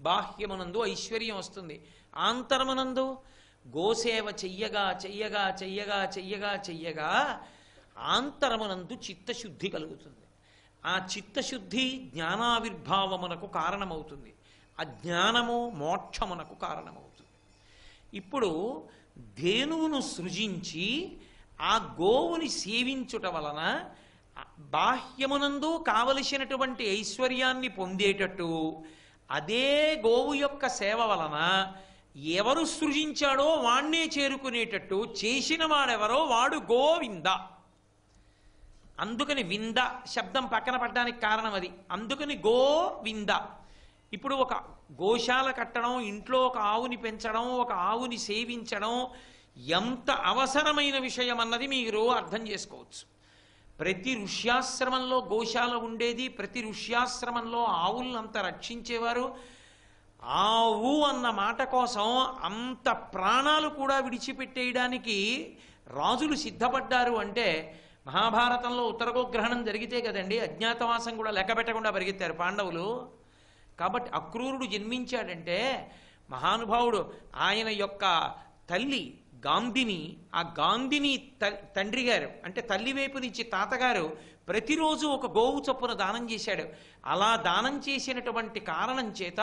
బాహ్యమునందు ఐశ్వర్యం వస్తుంది. ఆంతరమునందు గోసేవ చెయ్యగా చెయ్యగా చెయ్యగా చెయ్యగా చెయ్యగా ఆంతరమునందు చిత్తశుద్ధి కలుగుతుంది. ఆ చిత్తశుద్ధి జ్ఞానావిర్భావమునకు కారణమవుతుంది. అజ్ఞానము మోక్షమునకు కారణమవుతుంది. ఇప్పుడు ధేనువును సృజించి ఆ గోవుని సేవించుట వలన బాహ్యమునందు కావలసినటువంటి ఐశ్వర్యాన్ని పొందేటట్టు, అదే గోవు యొక్క సేవ వలన ఎవరు సృజించాడో వాణ్ణే చేరుకునేటట్టు చేసిన వాడెవరో వాడు గోవింద. అందుకని వింద శబ్దం పక్కన పడ్డానికి కారణం అది. అందుకని గోవింద. ఇప్పుడు ఒక గోశాల కట్టడం, ఇంట్లో ఒక ఆవుని పెంచడం, ఒక ఆవుని సేవించడం ఎంత అవసరమైన విషయం అన్నది మీరు అర్థం చేసుకోవచ్చు. ప్రతి ఋష్యాశ్రమంలో గోశాల ఉండేది. ప్రతి ఋష్యాశ్రమంలో ఆవులంతా రక్షించేవారు. ఆవు అన్న మాట కోసం అంత ప్రాణాలు కూడా విడిచిపెట్టేయడానికి రాజులు సిద్ధపడ్డారు. అంటే మహాభారతంలో ఉత్తరగోగ్రహణం జరిగితే కదండి అజ్ఞాతవాసం కూడా లెక్క పెట్టకుండా పరిగెత్తారు పాండవులు. కాబట్టి అక్రూరుడు జన్మించాడంటే మహానుభావుడు. ఆయన యొక్క తల్లి గాంధిని, ఆ గాంధిని తండ్రి గారు అంటే తల్లి వైపు నుంచి తాతగారు ప్రతిరోజు ఒక గోవు చొప్పున దానం చేశాడు. అలా దానం చేసినటువంటి కారణం చేత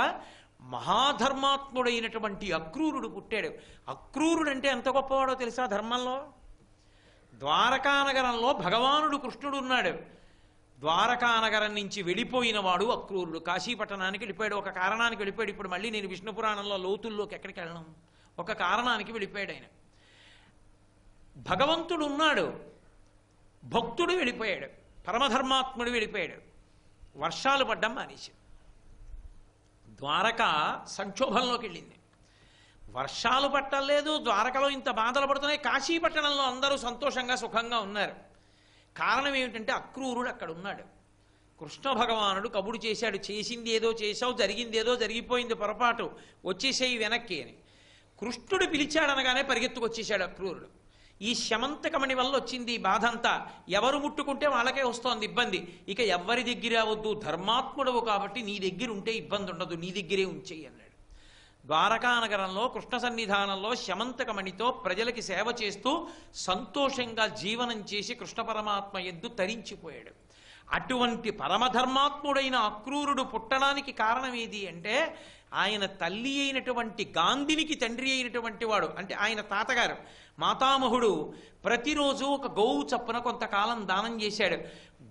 మహాధర్మాత్ముడైనటువంటి అక్రూరుడు పుట్టాడు. అక్రూరుడు అంటే ఎంత గొప్పవాడో తెలుసా ధర్మంలో? ద్వారకానగరంలో భగవానుడు కృష్ణుడు ఉన్నాడు. ద్వారకానగరం నుంచి వెళ్ళిపోయిన వాడు అక్రూరుడు. కాశీపట్టణానికి వెళ్ళిపోయాడు. ఒక కారణానికి వెళ్ళిపోయాడు. ఇప్పుడు మళ్ళీ నేను విష్ణు పురాణంలో లోతుల్లోకి ఎక్కడికి వెళ్ళను. ఒక కారణానికి వెళ్ళిపోయాడు ఆయన. భగవంతుడు ఉన్నాడు, భక్తుడు వెళ్ళిపోయాడు, పరమధర్మాత్ముడు వెళ్ళిపోయాడు. వర్షాలు పడ్డం మానేశాడు. ద్వారక సంక్షోభంలోకి వెళ్ళింది. వర్షాలు పట్టలేదు, ద్వారకలో ఇంత బాధలు పడుతున్నాయి. కాశీపట్టణంలో అందరూ సంతోషంగా సుఖంగా ఉన్నారు. కారణం ఏమిటంటే అక్రూరుడు అక్కడ ఉన్నాడు. కృష్ణ భగవానుడు కబుడు చేశాడు, చేసింది ఏదో చేశావు, జరిగింది ఏదో జరిగిపోయింది, పొరపాటు, వచ్చేసేయి వెనక్కి అని. కృష్ణుడు పిలిచాడనగానే పరిగెత్తుకొచ్చేశాడు అక్రూరుడు. ఈ శమంతకమణి వల్ల వచ్చింది ఈ బాధ అంతా. ఎవరు ముట్టుకుంటే వాళ్ళకే వస్తోంది ఇబ్బంది. ఇక ఎవరి దగ్గర వద్దు, ధర్మాత్ముడవు కాబట్టి నీ దగ్గర ఉంటే ఇబ్బంది ఉండదు, నీ దగ్గరే ఉంచేయి అన్నాడు. ద్వారకానగరంలో కృష్ణ సన్నిధానంలో శమంతకమణితో ప్రజలకి సేవ చేస్తూ సంతోషంగా జీవనం చేసి కృష్ణ పరమాత్మ ఎద్దు తరించిపోయాడు. అటువంటి పరమధర్మాత్ముడైన అక్రూరుడు పుట్టడానికి కారణం ఏది అంటే ఆయన తల్లి అయినటువంటి గాంధినికి తండ్రి అయినటువంటి వాడు అంటే ఆయన తాతగారు మాతామహుడు ప్రతిరోజు ఒక గోవు చప్పున కొంతకాలం దానం చేశాడు.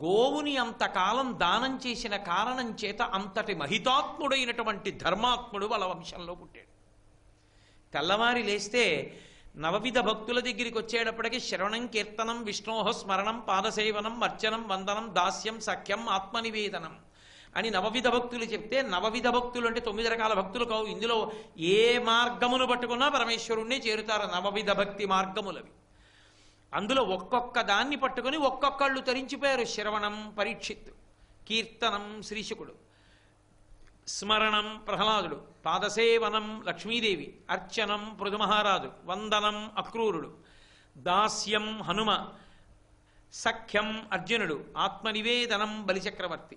గోవుని అంతకాలం దానం చేసిన కారణం చేత అంతటి మహితాత్ముడైనటువంటి ధర్మాత్ముడు వాళ్ళ వంశంలో పుట్టాడు. తెల్లవారి లేస్తే నవవిధ భక్తుల దగ్గరికి వచ్చేటప్పటికి శ్రవణం, కీర్తనం, విష్ణోహ స్మరణం, పాదసేవనం, అర్చనం, వందనం, దాస్యం, సఖ్యం, ఆత్మనివేదనం అని నవవిధ భక్తులు చెప్తే, నవవిధ భక్తులు అంటే 9 రకాల భక్తులు కావు. ఇందులో ఏ మార్గమును పట్టుకున్నా పరమేశ్వరుణ్ణి చేరుతారు. నవవిధ భక్తి మార్గములవి. అందులో ఒక్కొక్క దాన్ని పట్టుకుని ఒక్కొక్కళ్ళు తరించిపోయారు. శ్రవణం పరీక్షిత్తు, కీర్తనం శ్రీశుకుడు, స్మరణం ప్రహ్లాదుడు, పాదసేవనం లక్ష్మీదేవి, అర్చనం పృథుమహారాజు, వందనం అక్రూరుడు, దాస్యం హనుమ, సఖ్యం అర్జునుడు, ఆత్మనివేదనం బలిచక్రవర్తి.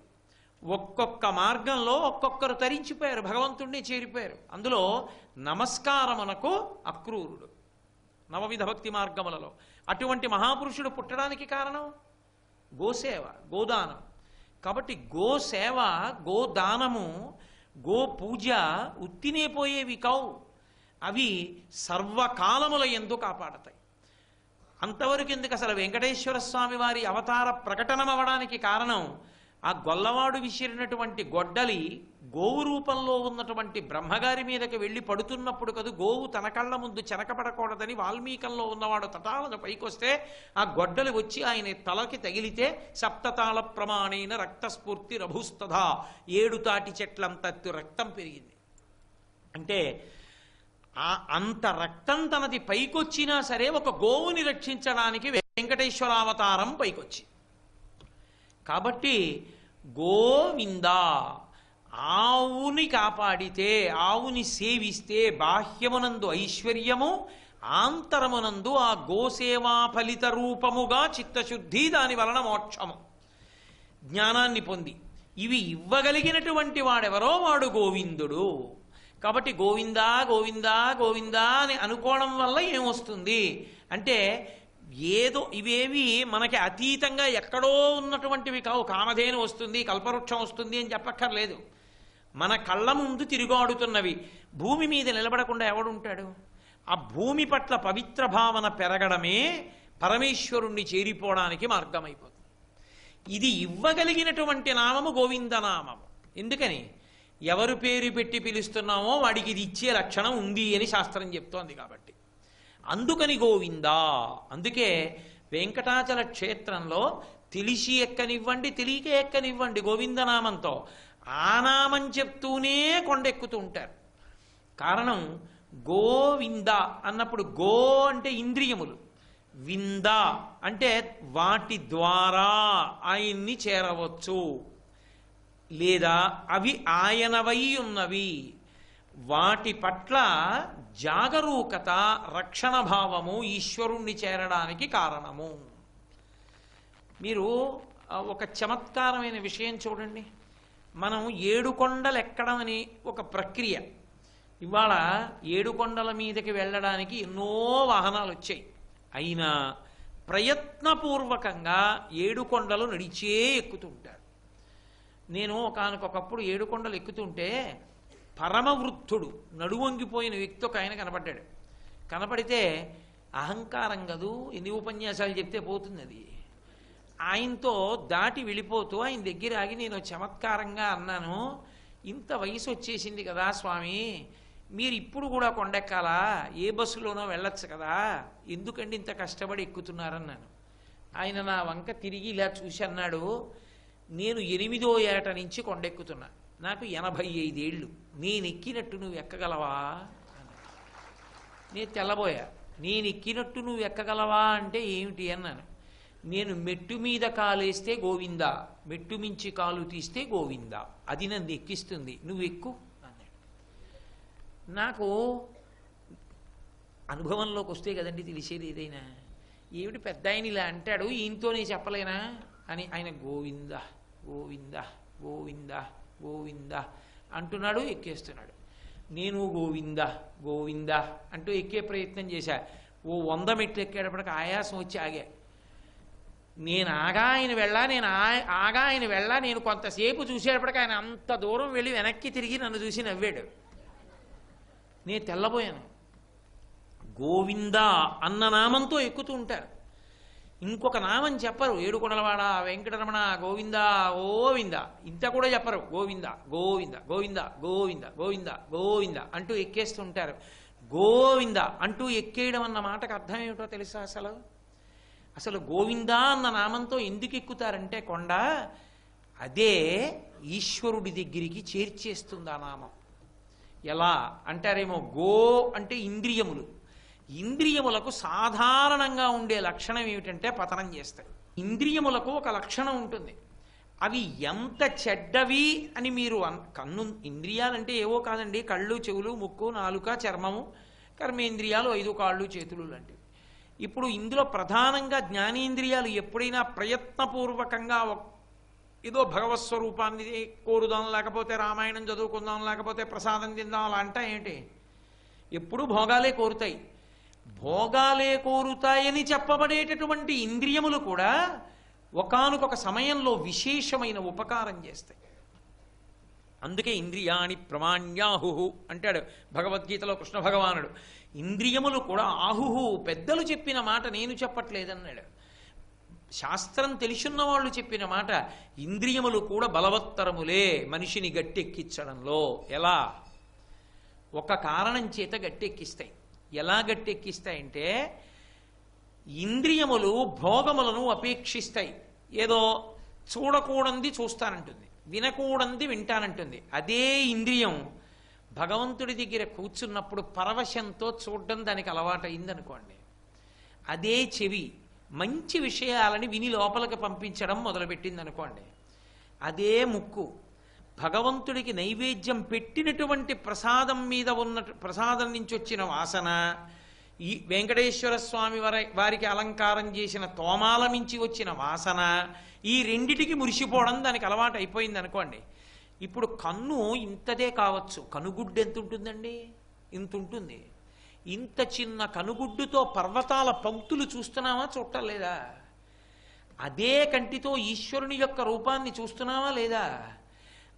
ఒక్కొక్క మార్గంలో ఒక్కొక్కరు తరించిపోయారు, భగవంతుణ్ణి చేరిపోయారు. అందులో నమస్కారమునకు అక్రూరుడు నవవిధ భక్తి మార్గములలో. అటువంటి మహాపురుషుడు పుట్టడానికి కారణం గోసేవ, గోదానం. కాబట్టి గోసేవ, గోదానము, గో పూజ ఉత్తినే పోయేవి కావు. అవి సర్వకాలముల యందు కాపాడతాయి. అంతవరకు ఎందుకు అసలు వెంకటేశ్వర స్వామి వారి అవతార ప్రకటనం అవ్వడానికి కారణం ఆ గొల్లవాడు విసిరినటువంటి గొడ్డలి గోవు రూపంలో ఉన్నటువంటి బ్రహ్మగారి మీదకి వెళ్ళి పడుతున్నప్పుడు కదా గోవు తన కళ్ళ ముందు చెనకపడకూడదని వాల్మీకంలో ఉన్నవాడు తటాలను పైకొస్తే ఆ గొడ్డలి వచ్చి ఆయన తలకి తగిలితే సప్తతాళ ప్రమాణైన రక్తస్ఫూర్తి రభుస్తదా 7 తాటి చెట్లంతత్తు రక్తం పెరిగింది. అంటే అంత రక్తం తనది పైకొచ్చినా సరే ఒక గోవుని రక్షించడానికి వెంకటేశ్వరావతారం పైకొచ్చి. కాబట్టి గోవింద ఆవుని కాపాడితే, ఆవుని సేవిస్తే బాహ్యమునందు ఐశ్వర్యము, ఆంతరమునందు ఆ గోసేవా ఫలిత రూపముగా చిత్తశుద్ధి, దాని వలన మోక్షము, జ్ఞానాన్ని పొంది ఇవి ఇవ్వగలిగినటువంటి వాడెవరో వాడు గోవిందుడు. కాబట్టి గోవిందా గోవిందా గోవిందా అని అనుకోవడం వల్ల ఏమొస్తుంది అంటే ఏదో ఇవేవి మనకి అతీతంగా ఎక్కడో ఉన్నటువంటివి కావు. కామధేను వస్తుంది, కల్పవృక్షం వస్తుంది అని చెప్పక్కర్లేదు. మన కళ్ళ ముందు తిరుగాడుతున్నవి. భూమి మీద నిలబడకుండా ఎవడుంటాడు? ఆ భూమి పట్ల పవిత్ర భావన పెరగడమే పరమేశ్వరుణ్ణి చేరిపోవడానికి మార్గమైపోతుంది. ఇది ఇవ్వగలిగినటువంటి నామము గోవిందనామము. ఎందుకని? ఎవరు పేరు పెట్టి పిలుస్తున్నామో వాడికి ఇది ఇచ్చే లక్షణం ఉంది అని శాస్త్రం చెప్తోంది కాబట్టి. అందుకని గోవిందా. అందుకే వెంకటాచల క్షేత్రంలో తెలిసి ఎక్కనివ్వండి, తెలియక ఎక్కనివ్వండి గోవిందనామంతో ఆ నామం చెప్తూనే కొండెక్కుతూ ఉంటారు. కారణం గోవింద అన్నప్పుడు గో అంటే ఇంద్రియములు, వింద అంటే వాటి ద్వారా ఆయన్ని చేరవచ్చు, లేదా అవి ఆయనవై ఉన్నవి, వాటి పట్ల జాగరూకత, రక్షణ భావము ఈశ్వరుణ్ణి చేరడానికి కారణము. మీరు ఒక చమత్కారమైన విషయం చూడండి. మనం ఏడుకొండలు ఎక్కడం అని ఒక ప్రక్రియ. ఇవాళ ఏడుకొండల మీదకి వెళ్ళడానికి ఎన్నో వాహనాలు వచ్చాయి. అయినా ప్రయత్నపూర్వకంగా ఏడుకొండలు నడిచే ఎక్కుతుంటారు. నేను ఒకానొకప్పుడు ఏడుకొండలు ఎక్కుతుంటే పరమవృద్ధుడు నడువంగిపోయిన వ్యక్తి ఒక ఆయన కనపడ్డాడు. కనపడితే అహంకారం కదూ, ఎన్ని ఉపన్యాసాలు చెప్తే పోతుంది అది. ఆయనతో దాటి వెళ్ళిపోతూ ఆయన దగ్గర ఆగి నేను చమత్కారంగా అన్నాను, ఇంత వయసు వచ్చేసింది కదా స్వామి, మీరు ఇప్పుడు కూడా కొండెక్కాలా? ఏ బస్సులోనో వెళ్ళొచ్చు కదా, ఎందుకండి ఇంత కష్టపడి ఎక్కుతున్నారన్నాను. ఆయన నా వంక తిరిగి ఇలా చూసి అన్నాడు, నేను 8వ ఏట నుంచి కొండెక్కుతున్నా, నాకు 85 ఏళ్ళు, నేను ఎక్కినట్టు నువ్వు ఎక్కగలవా? నేను తెల్లబోయా. నేను ఎక్కినట్టు నువ్వు ఎక్కగలవా అంటే ఏమిటి అన్నాను. నేను మెట్టు మీద కాలేస్తే గోవిందా, మెట్టు మించి కాలు తీస్తే గోవిందా, అది నన్ను ఎక్కిస్తుంది, నువ్వు ఎక్కు అన్నాడు. నాకు అనుభవంలోకి వస్తే కదండి తెలిసేది ఏదైనా. ఏమిటి పెద్ద ఆయన ఇలా అంటాడు, ఈయనతోనే చెప్పలేనా అని ఆయన గోవింద గోవింద గోవింద గోవింద అంటున్నాడు, ఎక్కేస్తున్నాడు. నేను గోవింద గోవింద అంటూ ఎక్కే ప్రయత్నం చేశా. ఓ 100 మెట్లు ఎక్కేటప్పటికి ఆయాసం వచ్చి ఆగా. నేను ఆగా ఆయన వెళ్ళా నేను కొంతసేపు చూసేటప్పటికి ఆయన అంత దూరం వెళ్ళి వెనక్కి తిరిగి నన్ను చూసి నవ్వాడు. నేను తెల్లబోయాను. గోవింద అన్న నామంతో ఎక్కుతూ ఉంటారు. ఇంకొక నామం చెప్పరు. ఏడుకొండలవాడ, వెంకటరమణ, గోవింద గోవింద ఇంత కూడా చెప్పరు. గోవింద గోవింద గోవింద గోవింద గోవింద గోవింద అంటూ ఎక్కేస్తుంటారు. గోవింద అంటూ ఎక్కేయడం అన్న మాటకు అర్థం ఏమిటో తెలుసా? అసలు గోవింద అన్న నామంతో ఎందుకు ఎక్కుతారంటే కొండ అదే ఈశ్వరుడి దగ్గరికి చేర్చేస్తుంది ఆ నామం. ఎలా అంటారేమో, గో అంటే ఇంద్రియములు. ఇంద్రియములకు సాధారణంగా ఉండే లక్షణం ఏమిటంటే పతనం చేస్తాయి. ఇంద్రియములకు ఒక లక్షణం ఉంటుంది, అవి ఎంత చెడ్డవి అని మీరు కన్ను ఇంద్రియాలంటే ఏవో కాదండి, కళ్ళు, చెవులు, ముక్కు, నాలుక, చర్మము, కర్మేంద్రియాలు, 5 కాళ్ళు, చేతులు లాంటివి. ఇప్పుడు ఇందులో ప్రధానంగా జ్ఞానేంద్రియాలు ఎప్పుడైనా ప్రయత్నపూర్వకంగా ఏదో భగవత్ స్వరూపాన్ని కోరుదాం, లేకపోతే రామాయణం చదువుకుందాం, లేకపోతే ప్రసాదం తిందాం అలా అంటా ఏంటి? ఎప్పుడు భోగాలే కోరుతాయి. భోగాలే కోరుతాయని చెప్పబడేటటువంటి ఇంద్రియములు కూడా ఒకానొక సమయంలో విశేషమైన ఉపకారం చేస్తాయి. అందుకే ఇంద్రియాణి ప్రమాణ్యాహు అంటాడు భగవద్గీతలో కృష్ణ భగవానుడు. ఇంద్రియములు కూడా ఆహుహు, పెద్దలు చెప్పిన మాట నేను చెప్పట్లేదన్నాడు. శాస్త్రం తెలిసున్న వాళ్ళు చెప్పిన మాట. ఇంద్రియములు కూడా బలవత్తరములే మనిషిని గట్టెక్కించడంలో. ఎలా? ఒక కారణం చేత గట్టెక్కిస్తాయి. ఎలా గట్టెక్కిస్తాయంటే, ఇంద్రియములు భోగములను అపేక్షిస్తాయి. ఏదో చూడకూడంది చూస్తానంటుంది, వినకూడంది వింటానంటుంది. అదే ఇంద్రియం భగవంతుడి దగ్గర కూర్చున్నప్పుడు పరవశంతో చూడడం దానికి అలవాటైందనుకోండి. అదే చెవి మంచి విషయాలని విని లోపలికి పంపించడం మొదలుపెట్టింది అనుకోండి. అదే ముక్కు భగవంతుడికి నైవేద్యం పెట్టినటువంటి ప్రసాదం మీద ఉన్న ప్రసాదం నుంచి వచ్చిన వాసన, ఈ వెంకటేశ్వర స్వామి వారికి అలంకారం చేసిన తోమాల మించి వచ్చిన వాసన, ఈ రెండిటికి మురిసిపోవడం దానికి అలవాటు అయిపోయింది అనుకోండి. ఇప్పుడు కన్ను ఇంతదే కావచ్చు, కనుగుడ్డు ఎంత ఉంటుందండి? ఇంత ఉంటుంది. ఇంత చిన్న కనుగుడ్డుతో పర్వతాల పంక్తులు చూస్తున్నావా, చూడలేదా? అదే కంటితో ఈశ్వరుని యొక్క రూపాన్ని చూస్తున్నావా లేదా?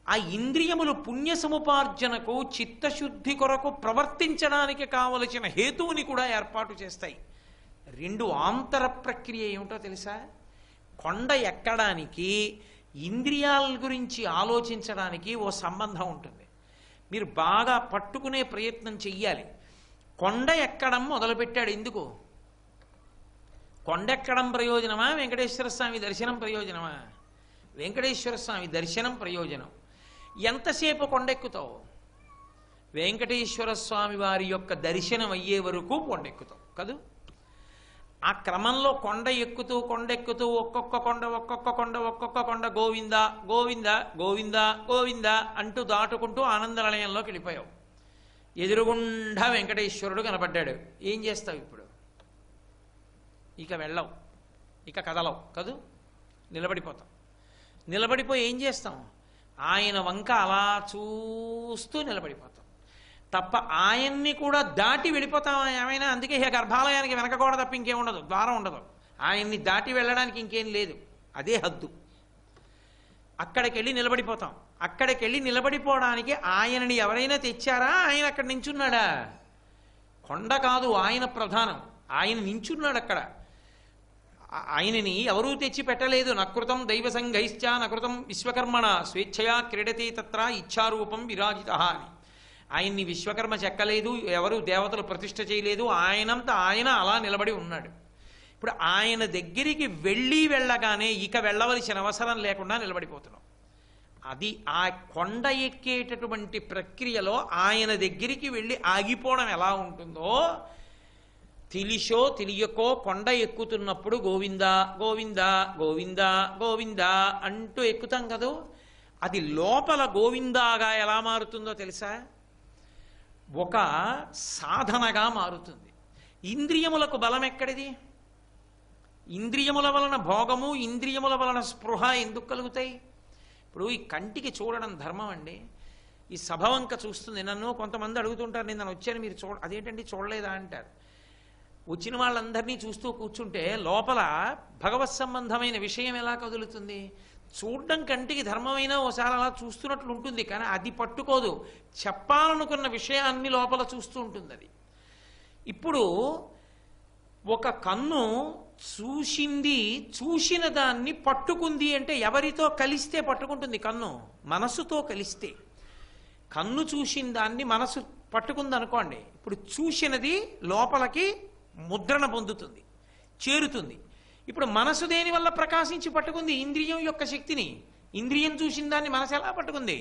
ఆ ఇంద్రియములు పుణ్య సముపార్జనకు, చిత్తశుద్ధి కొరకు ప్రవర్తించడానికి కావలసిన హేతువుని కూడా ఏర్పాటు చేస్తాయి. రెండు ఆంతర ప్రక్రియ ఏమిటో తెలుసా? కొండ ఎక్కడానికి ఇంద్రియాల గురించి ఆలోచించడానికి ఓ సంబంధం ఉంటుంది. మీరు బాగా పట్టుకునే ప్రయత్నం చెయ్యాలి. కొండ ఎక్కడం మొదలుపెట్టాడు ఎందుకు? కొండెక్కడం ప్రయోజనమా, వెంకటేశ్వర స్వామి దర్శనం ప్రయోజనమా? వెంకటేశ్వర స్వామి దర్శనం ప్రయోజనం. ఎంతసేపు కొండెక్కుతావు? వెంకటేశ్వర స్వామి వారి యొక్క దర్శనం అయ్యే వరకు కొండెక్కుతావు కదూ. ఆ క్రమంలో కొండెక్కుతూ ఒక్కొక్క కొండ గోవింద గోవింద గోవింద గోవింద అంటూ దాటుకుంటూ ఆనందనిలయంలోకి వెళ్ళిపోయావు. ఎదురుగుండా వెంకటేశ్వరుడు కనపడ్డాడు. ఏం చేస్తావు ఇప్పుడు? ఇక వెళ్ళవు, ఇక కదలవు కదూ, నిలబడిపోతాం. నిలబడిపోయి ఏం చేస్తాం? ఆయన వంక అలా చూస్తూ నిలబడిపోతాం తప్ప ఆయన్ని కూడా దాటి వెళ్ళిపోతాం ఏమైనా. అందుకే ఇక గర్భాలయానికి వెనకగోడ తప్ప ఇంకేం ఉండదు, ద్వారం ఉండదు. ఆయన్ని దాటి వెళ్ళడానికి ఇంకేం లేదు, అదే హద్దు. అక్కడికి వెళ్ళి నిలబడిపోతాం. అక్కడికి వెళ్ళి నిలబడిపోవడానికి ఆయనని ఎవరైనా తెచ్చారా? ఆయన అక్కడ నించున్నాడా? కొండ కాదు ఆయన ప్రధానం, ఆయన నించున్నాడు అక్కడ. ఆయనని ఎవరూ తెచ్చి పెట్టలేదు. నకృతం దైవ సంఘైశ్చ నకృతం విశ్వకర్మణ స్వేచ్ఛయా క్రీడతి తత్ర ఇచ్ఛారూపం విరాజిత అని. ఆయన్ని విశ్వకర్మ చెక్కలేదు, ఎవరు దేవతలు ప్రతిష్ఠ చేయలేదు. ఆయనంతా ఆయన అలా నిలబడి ఉన్నాడు. ఇప్పుడు ఆయన దగ్గరికి వెళ్ళగానే ఇక వెళ్ళవలసిన అవసరం లేకుండా నిలబడిపోతున్నాం. అది ఆ కొండ ఎక్కేటటువంటి ప్రక్రియలో ఆయన దగ్గరికి వెళ్ళి ఆగిపోవడం ఎలా ఉంటుందో, తెలిసో తెలియకో కొండ ఎక్కుతున్నప్పుడు గోవిందా గోవిందా గోవిందా గోవిందా అంటూ ఎక్కుతాం కదూ. అది లోపల గోవిందాగా ఎలా మారుతుందో తెలుసా? ఒక సాధనగా మారుతుంది. ఇంద్రియములకు బలం ఎక్కడిది? ఇంద్రియముల వలన భోగము, ఇంద్రియముల వలన స్పృహ ఎందుకు కలుగుతాయి? ఇప్పుడు ఈ కంటికి చూడడం ధర్మం అండి. ఈ సభవంక చూస్తుంది. నన్ను కొంతమంది అడుగుతుంటారు, నేను వచ్చాను మీరు అదేంటండి చూడలేదా అంటారు. వచ్చిన వాళ్ళందరినీ చూస్తూ కూర్చుంటే లోపల భగవత్ సంబంధమైన విషయం ఎలా కదులుతుంది? చూడడం కంటికి ధర్మమైన ఓసారి అలా చూస్తున్నట్లు ఉంటుంది, కానీ అది పట్టుకోదు. చెప్పాలనుకున్న విషయాన్ని లోపల చూస్తూ ఉంటుంది అది. ఇప్పుడు ఒక కన్ను చూసింది, చూసిన దాన్ని పట్టుకుంది అంటే ఎవరితో కలిస్తే పట్టుకుంటుంది? కన్ను మనసుతో కలిస్తే. కన్ను చూసిన దాన్ని మనసు పట్టుకుంది అనుకోండి, ఇప్పుడు చూసినది లోపలికి ముద్రణ పొందుతుంది, చేరుతుంది. ఇప్పుడు మనసు దేని వల్ల ప్రకాశించి పట్టుకుంది? ఇంద్రియం యొక్క శక్తిని. ఇంద్రియం చూసిన దాన్ని మనసు ఎలా పట్టుకుంది?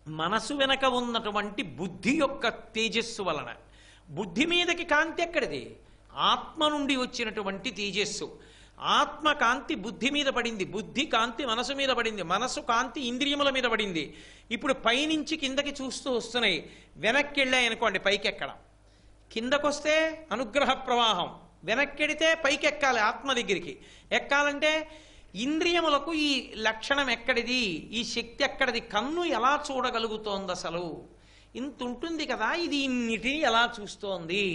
మనసు వెనక ఉన్నటువంటి బుద్ధి యొక్క తేజస్సు వలన. బుద్ధి మీదకి కాంతి ఎక్కడిది? ఆత్మ నుండి వచ్చినటువంటి తేజస్సు. ఆత్మ కాంతి బుద్ధి మీద పడింది, బుద్ధి కాంతి మనసు మీద పడింది, మనసు కాంతి ఇంద్రియముల మీద పడింది. ఇప్పుడు పైనుంచి కిందకి చూస్తూ వస్తున్నాయి. వెనక్కి వెళ్ళాయి అనుకోండి, పైకి ఎక్కడం. కిందకొస్తే అనుగ్రహ ప్రవాహం, వెనక్కెడితే పైకి ఎక్కాలి, ఆత్మ దగ్గరికి. ఎక్కాలంటే ఇంద్రియములకు ఈ లక్షణం ఎక్కడిది? ఈ శక్తి ఎక్కడిది? కన్ను ఎలా చూడగలుగుతోంది అసలు? ఇంత ఉంటుంది కదా, ఇది ఇన్నిటిని ఎలా చూస్తోంది?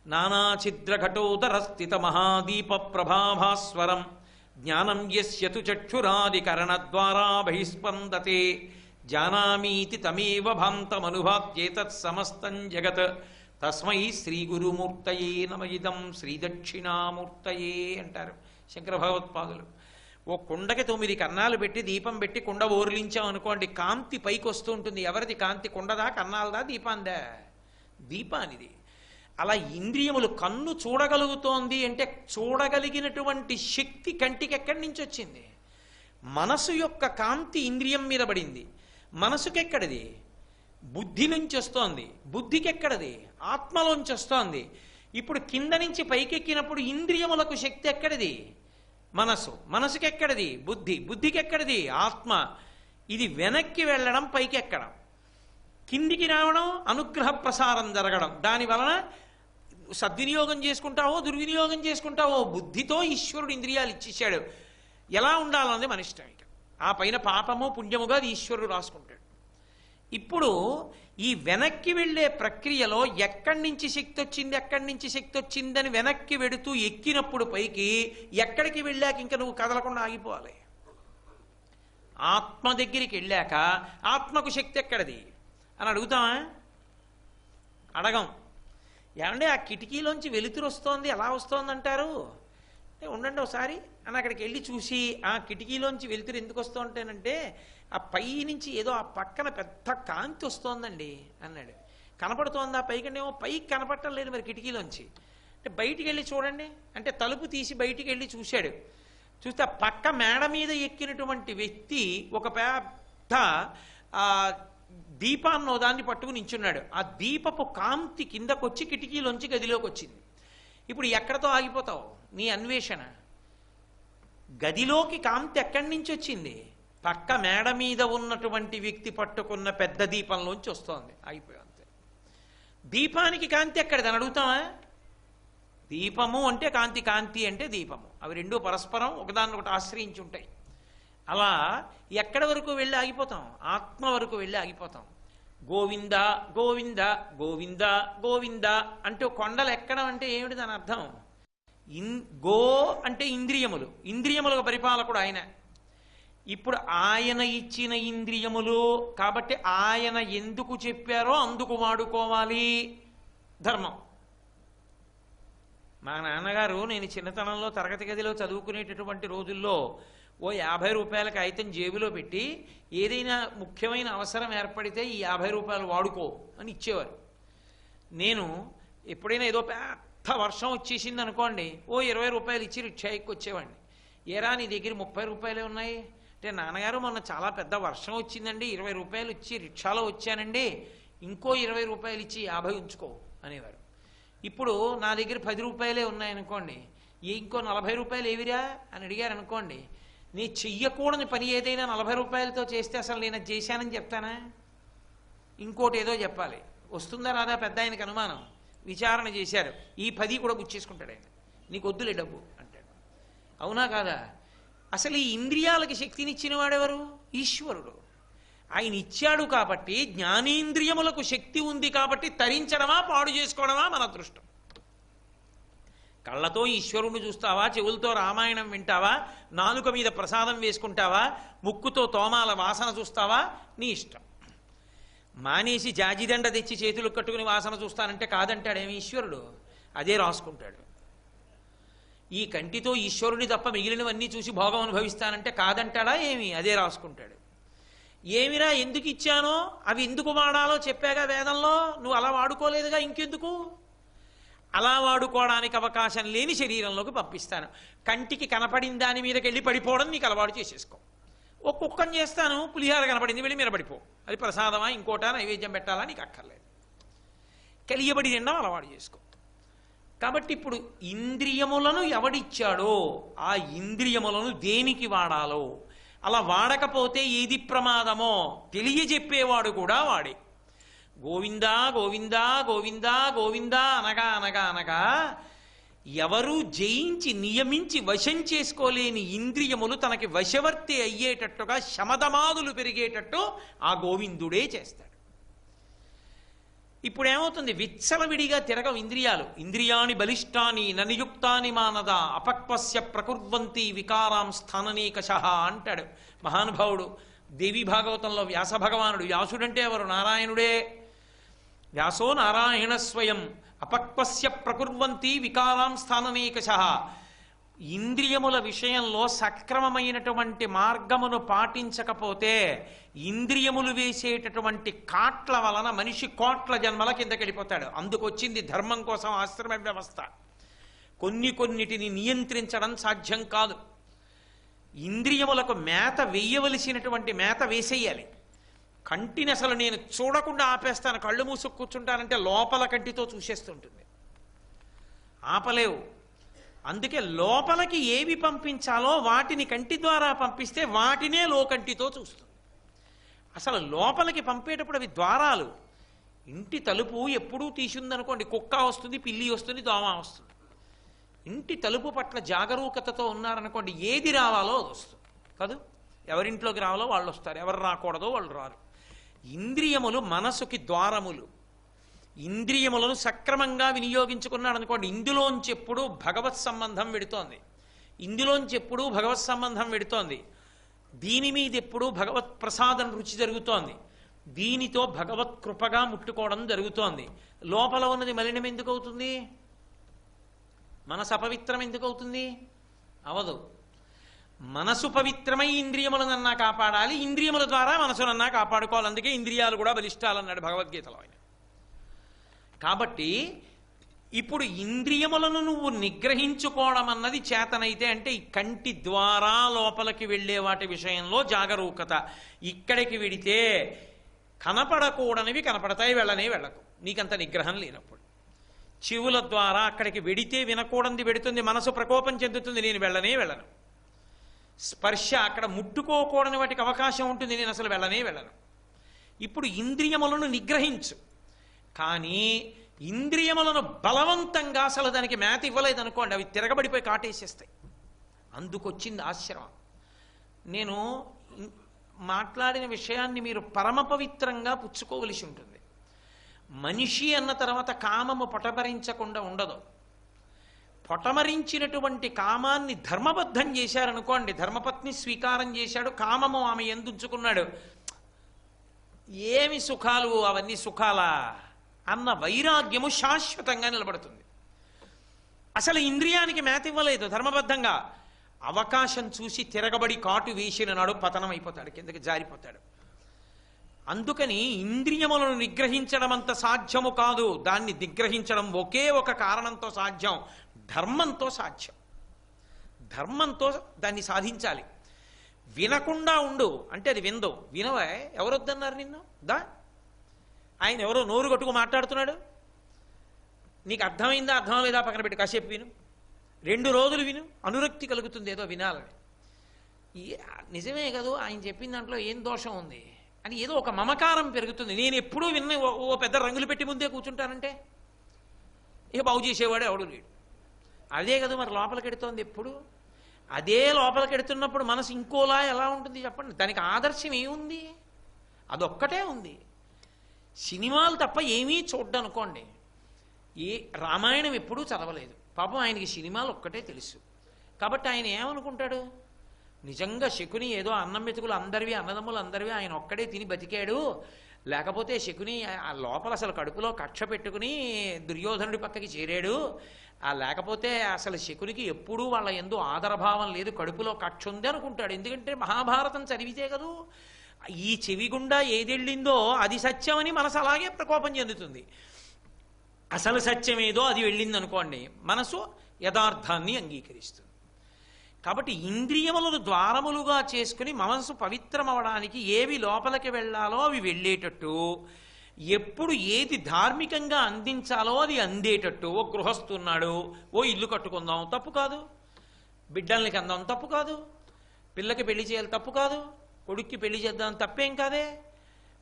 నానా ఛిద్ర ఘటోదర స్థిత మహాదీప ప్రభాభాస్వరం జ్ఞానం యస్యతు చక్షురాదికరణ ద్వారా బహిస్పందతే జానామీతి తమేవ భాంతమనుభాత్యేతత్ సమస్తం జగత్ తస్మై శ్రీ గురుమూర్తయే నమయిదం శ్రీ దక్షిణామూర్తయే అంటారు శంకర భగవత్పాదులు. ఓ కుండకి 9 కన్నాలు పెట్టి దీపం పెట్టి కుండ ఓర్లించాం అనుకోండి, కాంతి పైకి వస్తూ ఉంటుంది. ఎవరిది కాంతి? కుండదా, కన్నాలదా, దీపాందా? దీపానిది. అలా ఇంద్రియములు, కన్ను చూడగలుగుతోంది అంటే చూడగలిగినటువంటి శక్తి కంటికి ఎక్కడి నుంచి వచ్చింది? మనసు యొక్క కాంతి ఇంద్రియం మీద పడింది. మనసుకెక్కడిది? బుద్ధి నుంచి వస్తోంది. బుద్ధికి ఎక్కడది? ఆత్మలోంచి వస్తోంది. ఇప్పుడు కింద నుంచి పైకెక్కినప్పుడు ఇంద్రియములకు శక్తి ఎక్కడిది? మనసు. మనసుకి ఎక్కడిది? బుద్ధి. బుద్ధికి ఎక్కడిది? ఆత్మ. ఇది వెనక్కి వెళ్ళడం, పైకి ఎక్కడం. కిందికి రావడం, అనుగ్రహ ప్రసారం జరగడం. దాని వలన సద్వినియోగం చేసుకుంటావో దుర్వినియోగం చేసుకుంటావో, బుద్ధితో ఈశ్వరుడు ఇంద్రియాలు ఇచ్చేశాడు. ఎలా ఉండాలన్నది మన ఇష్టం. ఇక ఆ పైన పాపము పుణ్యముగా అది ఈశ్వరుడు రాసుకుంటాడు. ఇప్పుడు ఈ వెనక్కి వెళ్ళే ప్రక్రియలో ఎక్కడి నుంచి శక్తి వచ్చింది ఎక్కడి నుంచి శక్తి వచ్చిందని వెనక్కి వెడుతూ ఎక్కినప్పుడు పైకి ఎక్కడికి వెళ్ళాక ఇంకా నువ్వు కదలకుండా ఆగిపోవాలి. ఆత్మ దగ్గరికి వెళ్ళాక ఆత్మకు శక్తి ఎక్కడిది అని అడుగుతామా? అడగం. ఏమంటే ఆ కిటికీలోంచి వెలుతురు వస్తోంది, ఎలా వస్తోంది అంటారు. ఉండండి ఒకసారి అని అక్కడికి వెళ్ళి చూసి ఆ కిటికీలోంచి వెలుతురు ఎందుకు వస్తుంటేనంటే ఆ పై నుంచి ఏదో ఆ పక్కన పెద్ద కాంతి వస్తోందండి అన్నాడు. కనపడుతోంది ఆ పైకంటేమో పైకి కనపడటం లేదు మరి కిటికీలోంచి. అంటే బయటికి వెళ్ళి చూడండి అంటే తలుపు తీసి బయటికి వెళ్ళి చూశాడు. చూస్తే ఆ పక్క మేడ మీద ఎక్కినటువంటి వ్యక్తి ఒక పెద్ద దీపాన్నో దాన్ని పట్టుకుని నించున్నాడు. ఆ దీపపు కాంతి కిందకొచ్చి కిటికీలోంచి గదిలోకి వచ్చింది. ఇప్పుడు ఎక్కడతో ఆగిపోతావు నీ అన్వేషణ? గదిలోకి కాంతి ఎక్కడి నుంచి వచ్చింది? పక్క మేడ మీద ఉన్నటువంటి వ్యక్తి పట్టుకున్న పెద్ద దీపంలోంచి వస్తోంది. ఆగిపోయావు అంతే. దీపానికి కాంతి ఎక్కడిదని అడుగుతామా? దీపము అంటే కాంతి, కాంతి అంటే దీపము. అవి రెండూ పరస్పరం ఒకదాన్నొకటి ఆశ్రయించి ఉంటాయి. అలా ఎక్కడి వరకు వెళ్ళి ఆగిపోతాం? ఆత్మ వరకు వెళ్ళి ఆగిపోతాం. గోవింద గోవింద గోవింద గోవింద అంటూ కొండలు ఎక్కడం అంటే ఏమిటి దాని అర్థం? గో అంటే ఇంద్రియములు, ఇంద్రియములకు పరిపాలకుడు ఆయన. ఇప్పుడు ఆయన ఇచ్చిన ఇంద్రియములు కాబట్టి ఆయన ఎందుకు చెప్పారో అందుకు వాడుకోవాలి ధర్మం. మా నాన్నగారు నేను చిన్నతనంలో తరగతి గదిలో చదువుకునేటటువంటి రోజుల్లో ఓ 50 రూపాయల కాగితం జేబులో పెట్టి ఏదైనా ముఖ్యమైన అవసరం ఏర్పడితే ఈ 50 రూపాయలు వాడుకో అని ఇచ్చేవారు. నేను ఎప్పుడైనా ఏదో పెద్ద వర్షం వచ్చేసింది అనుకోండి, ఓ 20 రూపాయలు ఇచ్చి రిక్షా ఎక్కి వచ్చేవాడిని. ఏరా నీ దగ్గర 30 రూపాయలే ఉన్నాయి అంటే, నాన్నగారు మొన్న చాలా పెద్ద వర్షం వచ్చిందండి, 20 రూపాయలు ఇచ్చి రిక్షాలో వచ్చానండి, ఇంకో 20 రూపాయలు ఇచ్చి 50 ఉంచుకో అనేవారు. ఇప్పుడు నా దగ్గర 10 రూపాయలే ఉన్నాయనుకోండి, ఇంకో 40 రూపాయలు ఏవిరా అని అడిగారు అనుకోండి, నీ చెయ్యకూడని పని ఏదైనా 40 రూపాయలతో చేస్తే అసలు నేను అది చేశానని చెప్తానా? ఇంకోటి ఏదో చెప్పాలి. వస్తుందా రాదా పెద్ద ఆయనకు అనుమానం. విచారణ చేశారు, ఈ 10 కూడా గుచ్చేసుకుంటాడు ఆయన. నీకు వద్దులే డబ్బు అంటాడు. అవునా కాదా? అసలు ఈ ఇంద్రియాలకి శక్తినిచ్చిన వాడెవరు? ఈశ్వరుడు. ఆయన ఇచ్చాడు కాబట్టి, జ్ఞానేంద్రియములకు శక్తి ఉంది కాబట్టి తరించడమా పాడు చేసుకోవడమా మన అదృష్టం. కళ్ళతో ఈశ్వరుణ్ణి చూస్తావా, చెవులతో రామాయణం వింటావా, నాలుక మీద ప్రసాదం వేసుకుంటావా, ముక్కుతో తోమాల వాసన చూస్తావా, నీ ఇష్టం. మానేసి జాజిదండ తెచ్చి చేతులు కట్టుకుని వాసన చూస్తానంటే కాదంటాడేమి ఈశ్వరుడు, అదే రాసుకుంటాడు. ఈ కంటితో ఈశ్వరుని తప్ప మిగిలినవన్నీ చూసి భోగం అనుభవిస్తానంటే కాదంటాడా ఏమి, అదే రాసుకుంటాడు. ఏమిరా ఎందుకు ఇచ్చానో అవి ఎందుకు వాడాలో చెప్పాగా వేదంలో, నువ్వు అలా వాడుకోలేదుగా, ఇంకెందుకు? అలా వాడుకోవడానికి అవకాశం లేని శరీరంలోకి పంపిస్తాను. కంటికి కనపడిన దాని మీదకి వెళ్ళి పడిపోవడం నీకు అలవాటు చేసేసుకో. ఓ కుక్కని చేస్తాను, పులిహార కనపడింది వెళ్ళి మీద పడిపో, అది ప్రసాదమా ఇంకోటా నైవేద్యం పెట్టాలా నీకు అక్కర్లేదు. కలియబడి తినడం అలవాటు చేసుకో. కాబట్టి ఇప్పుడు ఇంద్రియములను ఎవడిచ్చాడో ఆ ఇంద్రియములను దేనికి వాడాలో, అలా వాడకపోతే ఏది ప్రమాదమో తెలియజెప్పేవాడు కూడా వాడే. గోవిందా గోవిందా గోవిందా గోవిందా అనగా అనగా అనగా ఎవరూ జయించి నియమించి వశం చేసుకోలేని ఇంద్రియములు తనకి వశవర్తి అయ్యేటట్టుగా శమదమాదులు పెరిగేటట్టు ఆ గోవిందుడే చేస్తాడు. ఇప్పుడేమవుతుంది? విచ్చలవిడిగా తిరగం ఇంద్రియాలు. ఇంద్రియాణి బలిష్టాని ననియుక్తాని మానద అపక్వస్య ప్రకుర్వంతి వికారాం స్థాననీకషః అంటాడు మహానుభావుడు. దేవి భాగవతంలో వ్యాస భగవానుడు. వ్యాసుడంటే ఎవరు? నారాయణుడే. వ్యాసో నారాయణ స్వయం అపక్వస్య ప్రకుర్వంతి వికారాం స్థాననీకషః. ఇంద్రియముల విషయంలో సక్రమమైనటువంటి మార్గమును పాటించకపోతే ఇంద్రియములు వేసేటటువంటి కాట్ల వలన మనిషి కోట్ల జన్మల కిందకి వెళ్ళిపోతాడు. అందుకొచ్చింది ధర్మం కోసం ఆశ్రమ వ్యవస్థ. కొన్నిటిని నియంత్రించడం సాధ్యం కాదు. ఇంద్రియములకు మేత వేయవలసినటువంటి మేత వేసేయాలి. కంటిని అసలు నేను చూడకుండా ఆపేస్తాను, కళ్ళు మూసుకు కూర్చుంటానంటే లోపల కంటితో చూసేస్తుంటుంది, ఆపలేవు. అందుకే లోపలికి ఏవి పంపించాలో వాటిని కంటి ద్వారా పంపిస్తే వాటినే లోకంటితో చూస్తుంది. అసలు లోపలికి పంపేటప్పుడు అవి ద్వారాలు. ఇంటి తలుపు ఎప్పుడూ తీసిందనుకోండి, కుక్క వస్తుంది, పిల్లి వస్తుంది, దోమ వస్తుంది. ఇంటి తలుపు పట్ల జాగరూకతతో ఉన్నారనుకోండి, ఏది రావాలో అది వస్తుంది కాదు. ఎవరింట్లోకి రావాలో వాళ్ళు వస్తారు, ఎవరు రాకూడదో వాళ్ళు రారు. ఇంద్రియములు మనసుకి ద్వారములు. ఇంద్రియములను సక్రమంగా వినియోగించుకున్నాడు అనుకోండి, ఇందులోంచి ఎప్పుడు భగవత్ సంబంధం వెడుతోంది, ఇందులోంచి ఎప్పుడు భగవత్ సంబంధం వెడుతోంది. దీని మీద ఎప్పుడు భగవత్ ప్రసాదం రుచి జరుగుతోంది, దీనితో భగవత్ కృపగా ముట్టుకోవడం జరుగుతోంది. లోపల ఉన్నది మలినం ఎందుకు అవుతుంది? మనసు అపవిత్రం ఎందుకు అవుతుంది? అవదు. మనసు పవిత్రమై ఇంద్రియములనన్నా కాపాడాలి, ఇంద్రియముల ద్వారా మనసునన్నా కాపాడుకోవాలి. అందుకే ఇంద్రియాలు కూడా బలిష్టాలన్నాడు భగవద్గీతలో ఆయన. కాబట్టి ఇప్పుడు ఇంద్రియములను నువ్వు నిగ్రహించుకోవడం అన్నది చేతనైతే, అంటే ఈ కంటి ద్వారా లోపలికి వెళ్ళే వాటి విషయంలో జాగరూకత. ఇక్కడికి వెడితే కనపడకూడనివి కనపడతాయి, వెళ్ళనే వెళ్ళకు, నీకంత నిగ్రహం లేనప్పుడు. చెవుల ద్వారా అక్కడికి వెడితే వినకూడనిది వెడుతుంది, మనసు ప్రకోపం చెందుతుంది, నేను వెళ్ళనే వెళ్ళను. స్పర్శ, అక్కడ ముట్టుకోకూడని వాటికి అవకాశం ఉంటుంది, నేను అసలు వెళ్ళనే వెళ్ళను. ఇప్పుడు ఇంద్రియములను నిగ్రహించు. కానీ ఇంద్రియములను బలవంతంగా అసలు దానికి మేత ఇవ్వలేదనుకోండి, అవి తిరగబడిపోయి కాటేసేస్తాయి. అందుకొచ్చింది ఆశ్రమం. నేను మాట్లాడిన విషయాన్ని మీరు పరమ పవిత్రంగా పుచ్చుకోవలసి ఉంటుంది. మనిషి అన్న తర్వాత కామము పొటమరించకుండా ఉండదు. పొటమరించినటువంటి కామాన్ని ధర్మబద్ధం చేశారనుకోండి, ధర్మపత్ని స్వీకారం చేశాడు, కామము ఆమె ఎందుకున్నాడు, ఏమి సుఖాలు అవన్నీ సుఖాలా అన్న వైరాగ్యము శాశ్వతంగా నిలబడుతుంది. అసలు ఇంద్రియానికి మేత ఇవ్వలేదు ధర్మబద్ధంగా, అవకాశం చూసి తిరగబడి కాటు వేసిన నాడు పతనం అయిపోతాడు, కిందకి జారిపోతాడు. అందుకని ఇంద్రియములను నిగ్రహించడం అంత సాధ్యము కాదు, దాన్ని నిగ్రహించడం ఒకే ఒక కారణంతో సాధ్యం, ధర్మంతో సాధ్యం. ధర్మంతో దాన్ని సాధించాలి. వినకుండా ఉండు అంటే అది విందు. వినవే, ఎవరొద్దన్నారు నిన్ను? దా, ఆయన ఎవరో నోరు కట్టుకు మాట్లాడుతున్నాడు, నీకు అర్థమైందా అర్థం లేదా పక్కన పెట్టి కాసేపు విను, 2 రోజులు విను, అనురక్తి కలుగుతుంది ఏదో వినాలని. నిజమే కదా, ఆయన చెప్పిన దాంట్లో ఏం దోషం ఉంది అని ఏదో ఒక మమకారం పెరుగుతుంది. నేను ఎప్పుడూ విన్న ఓ పెద్ద రంగులు పెట్టి ముందే కూర్చుంటానంటే ఇక బాగు చేసేవాడు ఎవడు లేడు. అదే కదా మరి లోపలికెడుతోంది ఎప్పుడు. అదే లోపలికెడుతున్నప్పుడు మనసు ఇంకోలా ఎలా ఉంటుంది చెప్పండి? దానికి ఆదర్శం ఏముంది? అదొక్కటే ఉంది. సినిమాలు తప్ప ఏమీ చూడ్డనుకోండి. రామాయణం ఎప్పుడూ చదవలేదు పాపం, ఆయనకి సినిమాలు ఒక్కటే తెలుసు. కాబట్టి ఆయన ఏమనుకుంటాడు, నిజంగా శకుని ఏదో అన్నం మెతుకులు అందరివి, అన్నదమ్ములు అందరివి ఆయన ఒక్కడే తిని బతికాడు, లేకపోతే శకుని ఆ లోపల అసలు కడుపులో కక్ష పెట్టుకుని దుర్యోధనుడి పక్కకి చేరాడు, లేకపోతే అసలు శకునికి ఎప్పుడూ వాళ్ళ యందు ఆదరభావం లేదు, కడుపులో కక్ష ఉంది అనుకుంటాడు. ఎందుకంటే మహాభారతం చదివితే కదూ ఈ చెవి గుండా ఏదెళ్ళిందో అది సత్యమని మనసు అలాగే ప్రకోపం చెందుతుంది. అసలు సత్యమేదో అది వెళ్ళింది అనుకోండి, మనసు యథార్థాన్ని అంగీకరిస్తుంది. కాబట్టి ఇంద్రియములను ద్వారములుగా చేసుకుని మనసు పవిత్రమవడానికి ఏవి లోపలికి వెళ్ళాలో అవి వెళ్ళేటట్టు, ఎప్పుడు ఏది ధార్మికంగా అందించాలో అది అందేటట్టు. ఓ గృహస్థున్నాడు, ఓ ఇల్లు కట్టుకుందాం తప్పు కాదు, బిడ్డల్ని కందాం తప్పు కాదు, పిల్లకి పెళ్లి చేయాలి తప్పు కాదు, కొడుక్కి పెళ్లి చేద్దాం తప్పేం కాదే,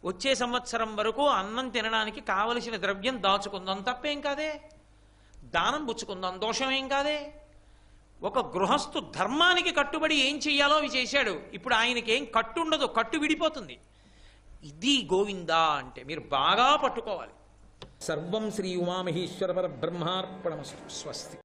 వచ్చే సంవత్సరం వరకు అన్నం తినడానికి కావలసిన ద్రవ్యం దాచుకుందాం తప్పేం కాదే, దానం పుచ్చుకుందాం దోషమేం కాదే. ఒక గృహస్థు ధర్మానికి కట్టుబడి ఏం చెయ్యాలో అవి చేశాడు. ఇప్పుడు ఆయనకేం కట్టు ఉండదు, కట్టు విడిపోతుంది. ఇది గోవిందా అంటే మీరు బాగా పట్టుకోవాలి. సర్వం శ్రీ ఉమామహేశ్వర పరబ్రహ్మార్పణమస్తు. స్వస్తి.